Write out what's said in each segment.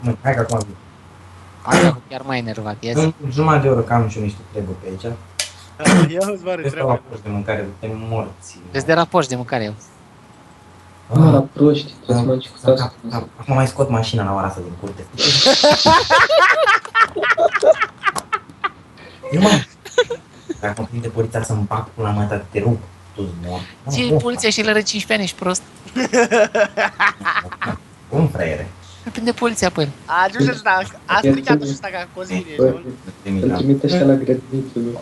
Nu, hai că acum vin. Asta chiar mai enervat, ia zi. În jumătate de oră cam și eu niște treburi pe aici. Ia îți mare Trebuie să la treabă. post de mâncare, de morți. Deci de rapoși de mâncare eu. Mă, la proști, trebuie să mănânci cu tasă. Acum mai scot mașina la ora asta din curte. Eu mă! Dacă mă prinde poliția să-mi bag pula mea, te rup. Tu-ți mor. Ce e poliția și el are 15 ani, ești prost. Cum, fraiere? Îl prinde poliția pe el. Ajunge ăsta, a stricat ăsta ca cozire, nu? Îl trimite așa la grădiniță, nu?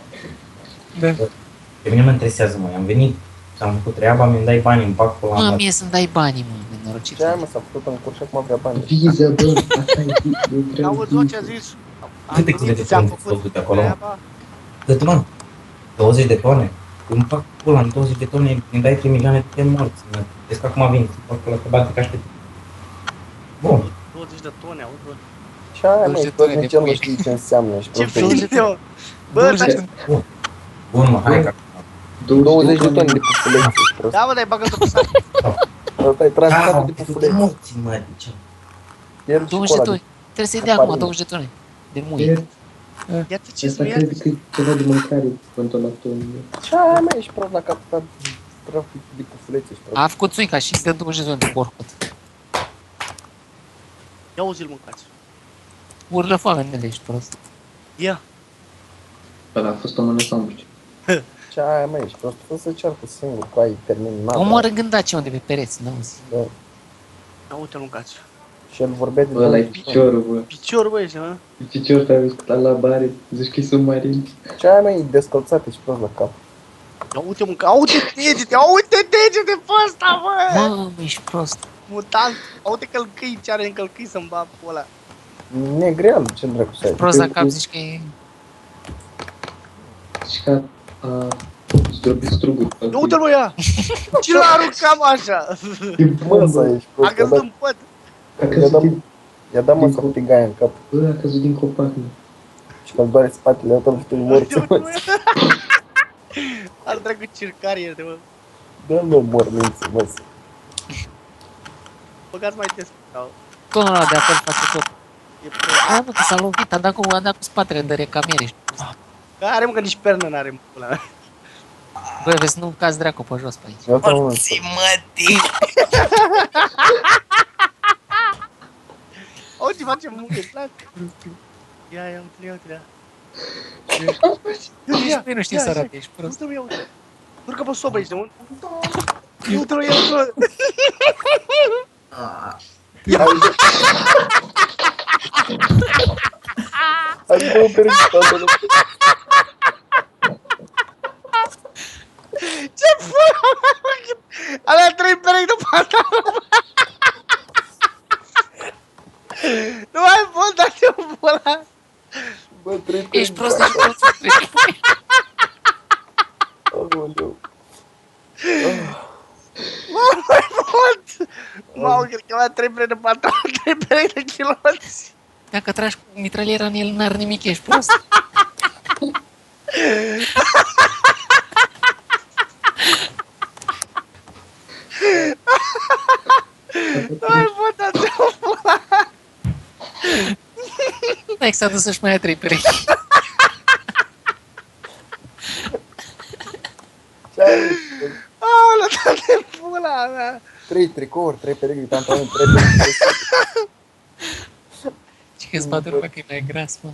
Pe mine mă interesează, mă. Am venit, am făcut treaba, mi-mi dai bani, îmi bag pula Mă, mea. mie să-mi dai banii, mă, nenorocit. Ce ai, mă, s-a făcut în curs și acum vrea bani. Viză, bă, asta e Auzi, mă, ce a zis? Câte kg de ți-am tone făcut de acolo? treaba. Cât, mă? 20 de tone? Îmi fac pula în 20 de tone, îmi dai 3 milioane de morți. Mă. Deci că acum vin, să fac pula că bate ca aștept. Bun. 20 de tone, auzi, bă. Ce ai, mă, 20 de tot tone de nici el nu pui. știi ce înseamnă. Ești Ce prost. finte, mă. Bă, dar... Bun, mă, hai că... 20 de tone de pufulețe, ești prost. Da, mă, dai bagă tot pe sac. Ăsta e transportat de de pufulețe. morți, mă, ce? El și 20 de cola tone. Trebuie să-i dea acum 20 de tone. De mui. Ia-ți ce Asta să-mi ia. crede că e ceva de mâncare pentru la ton. Ce ai, mă, ești prost la capital. Trafic de pufulețe, ești prost. A făcut țuica și îți dă 20 de tone de borcot. Ia uzi-l, mâncați. Urlă foamele, ești prost. Ia. Ăla a fost o mână sandwich. Ce ai, mă, ești prost. Fă să cearcă singur cu ai terminat. Omoară gândace unde pe pereți, n-auzi. Ia uite-l, mâncați. Și el vorbea de Bă, ăla e 20 de tone. piciorul, bă. Picior, bă, ești, mă. E piciorul care a stat la bare. Zici că e submarin. Ce ai, mă, e descălțat, ești prost la cap. Ia uite, mânca, ia uite degete, ia uite degete pe ăsta, bă. Mă, ești prost. Mutant. Ia uite călcâi, ce are în călcâi să-mi bag pe ăla. Negreal, ce dracu să ai. Prost la cap, zici că e... Zici că a zdrobit struguri. Ia uite-l, bă, ia. Ce l-a aruncat, așa? E Mă, să bombă. ești A prost. căzut în păt. A căzut din... I-a dat mă să tigaia în cap. Bă, a căzut din copac, mă. Și că-l doare spatele, eu tot știu morți, Uite, mă. bă. Ar dracu circarie, mă. Dă-mi mormință, mă. Băgați mai des. Sau... Tonul ăla de acolo face tot. E pe... A, nu, că s-a lovit, a dat cu spatele de recamiere. Ești prost. Are, mă, că nici pernă n-are în pula mea. Bă, vezi, nu cazi dracu pe jos pe aici. Eu tot mă. Mătii! Auzi, face muncă, îți plac? Ia, uite-l, ia. Nici pe nu știi să arate, ești prost. Uite-l, ia, uite. Urcă pe sobă, ești de un... Uite-l, ia, uite-l. Ai două perechi de pantaloni. Ce pula, mă? Alea 3 perechi de pantaloni. Nu mai pot, da-te în pula. Bă, trei perechi Ești de prost, ești prost. Aoleu. Nu mai pot. Mamă, cred că avea 3 perechi de pantaloni, 3 perechi de chiloți. Dacă tragi cu mitraliera în el, n-are nimic, ești prost. Nu mai pot, da-te în pula. Hai că s-a dus să-și mai ia 3 perechi. Ce ai? Aoleu, da-te în pula mea. 3 tricouri, 3 perechi de pantaloni, 3 perechi de Ce că-ți bate lumea că e mai gras, mă.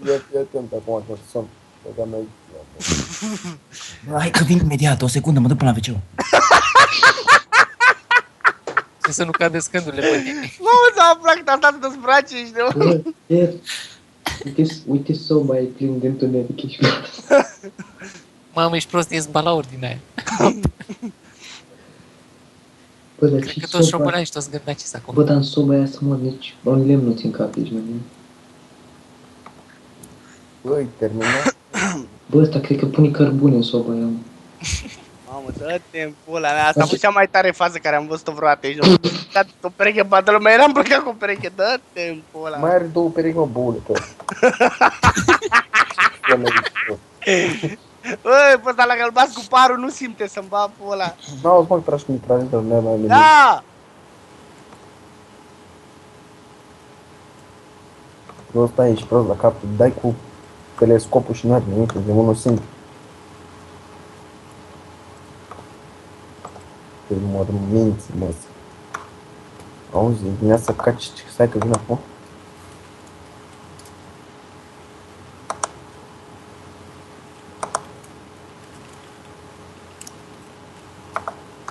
Ia atent acum că sunt. Băga mea. Hai că vin imediat, o secundă, mă duc până la wc. Și să nu cadă scândurile pe tine. Mamă, s-a aflat că te-a stat în brațe, ești de mă. Bă, ieri. Uite soba e plin de întuneric, ești prost. Mamă, ești prost, ies balauri din aia. Bă, dar Cred ce că toți soba... șobolani și toți gândaci Bă, acolo. dar în soba aia să mor, nici un lemn nu țin cap, ești nebun. Băi, terminat. Bă, ăsta cred că pune cărbune în soba aia, mă. Mamă, dă-te în pula mea, asta a fost cea mai tare fază care am văzut-o vreodată aici. Dat o pereche în pantaloni, mai eram plecat cu o pereche, dă-te în pula Mai mea. are două perechi, mă, băule, tot. Băi, pe ăsta la gălbați cu parul nu simte să-mi bag pula. N-auzi, mă, că tragi cu mitraliză, nu mai nimic. Da! Nu stai aici prost la cap, dai cu telescopul și n-are nimic, de unul singur. Te mor minți, mă. Auzi, dimineața caci, stai că vin acum.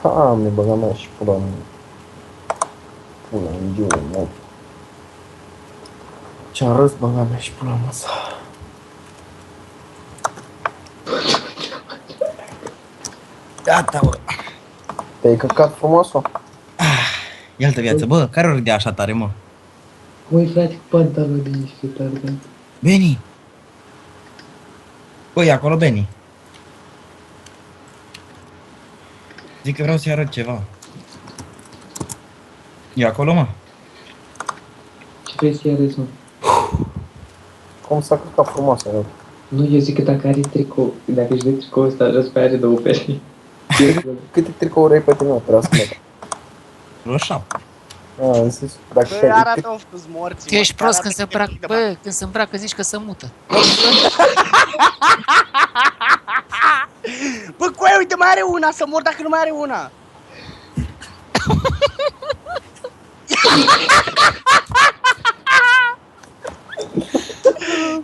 Doamne, băga mea și pula în giură, mă. Ce-am râs, băga mea și pula în masă. Gata, bă. Te-ai căcat frumos-o? E altă viață. Bă, care ori de așa tare, mă? Măi, frate, cu pantaloni și tare, da. Beni! Bă, e acolo Beni. Zic că vreau să-i arăt ceva. E acolo, mă? Ce vrei să-i arăți, mă? Cum s-a căcat frumos, eu. Nu, eu zic că dacă are tricou, dacă își dă tricou ăsta, jos pe are două peri. Câte tricouri ai pe tine, trebuie să mă. Vreo 7. Am zis, dacă Bă, arată oftus morții. Tu ești prost când se îmbracă, bă, când se îmbracă zici că se mută. Bă, coaie, uite, mai are una, să mor dacă nu mai are una.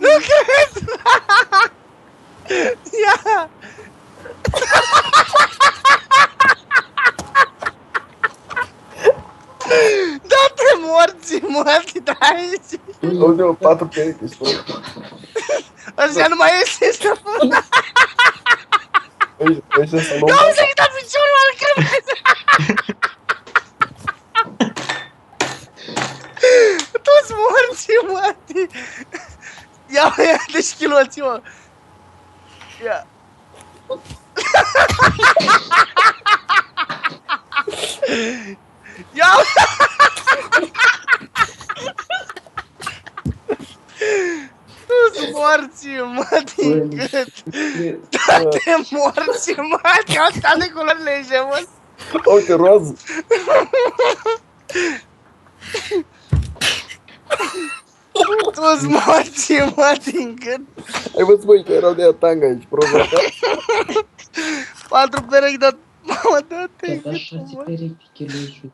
Nu cred! Ia! Da-te morții, morții de aici! Auzi-mă, 4 perechi, spune. Ăștia nu mai este să pună! Ăștia să luăm. Nu, să-i da piciorul al cremeze! Toți morții, morții! Ia, ia, deci chiloți, mă! Ia! Ia! Toți morții, mă, din gât! Toate morții, mă! Asta de culori lege, mă! Uite, roz. Toți morții, mă, din gât! Ai văzut, băi, că erau de aia tanga aici, prost la cap? 4 perechi de... Mamă, dă-te! Te-a dat 6 perechi, cheloșul.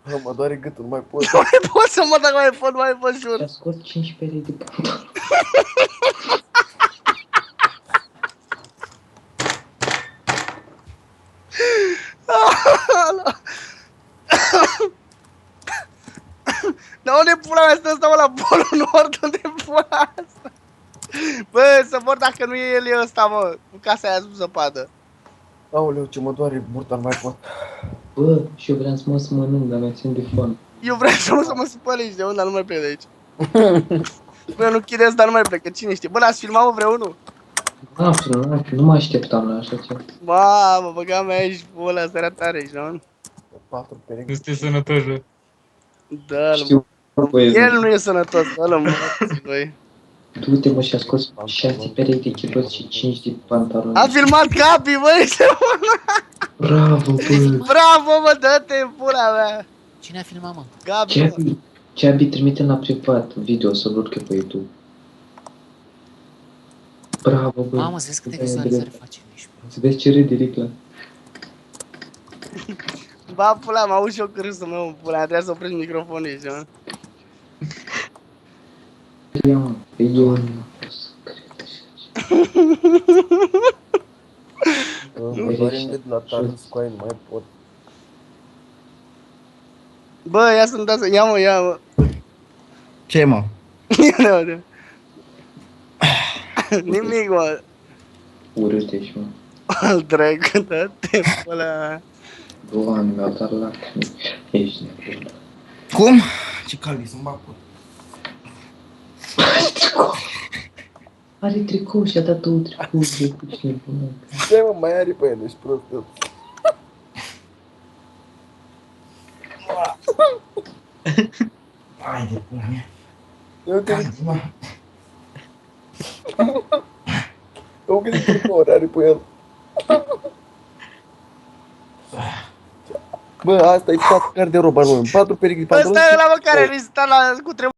Bă, mă doare gâtul, nu mai pot. Nu mai pot să mă, dacă mai pot, mai pot, jur! Și-a scos 5 perechi de pantaloni. Dar unde pula mea stă ăsta, mă, la Polul Nord? Unde pula asta? Bă, să mor dacă nu e el, e ăsta, mă, cu casa aia sub zăpadă. Aoleu, ce mă doare burta, nu mai pot. Bă, și eu vreau să mă mănânc, dar mi-a țin de foame. Eu vreau să mă spăl aici de unde, dar nu mai plec de aici. Bă, nu chidez, dar nu mai plec, că cine știe. Bă, l-ați filmat, mă, vreunul? Nu mă așteptam la așa ceva. Mamă, băga mea aici, pula, asta era tare aici, nu? 4 perechi. Nu sunteți sănătoși, bă. Dă-l, Știu, băi, el nu e sănătos, dă-l, morți, băi. du-te, mă, și-a scos 6 perechi de chiloți și 5 de pantaloni. A filmat Gabi, băi, ce Bravo, bă! bravo, mă, dă-te în pula mea. Cine a filmat, mă? Gabi, mă. Ce-abi trimite la privat video să-l urche pe YouTube. Bravo, bă! Mamă, să vezi câte vizualizări face, ești prost. Să vezi ce râde Ricla. Ba, pula, mă auzi și eu cârâsul meu în pula, trebuie să opresc microfonul aici, mă. Ia, mă, pe eu nu pot să cred așa. Mă doare în gât la tare, scoai, nu mai pot. Bă, ia să-mi dați, ia, mă. Ce, mă? Ia, mă. Nimic, mă. Urâte-și, mă. Al dracu, dă-te, pula mea. Doamne, mi-au dat lacrimi. Ești nebun. Cum? Ce cald e să-mi bag pula. Are tricou și-a dat 2 tricouri de cu și nebună. Ce, mă, mai are pe el, ești prost, eu. Hai de pula mea. Eu te zic, Calzi, mă. eu câte tricouri are pe el. Bă, asta e 4 garderoba, mă, 4 perechi de Ăsta pantaloni. e ăla, mă, care rezista la cu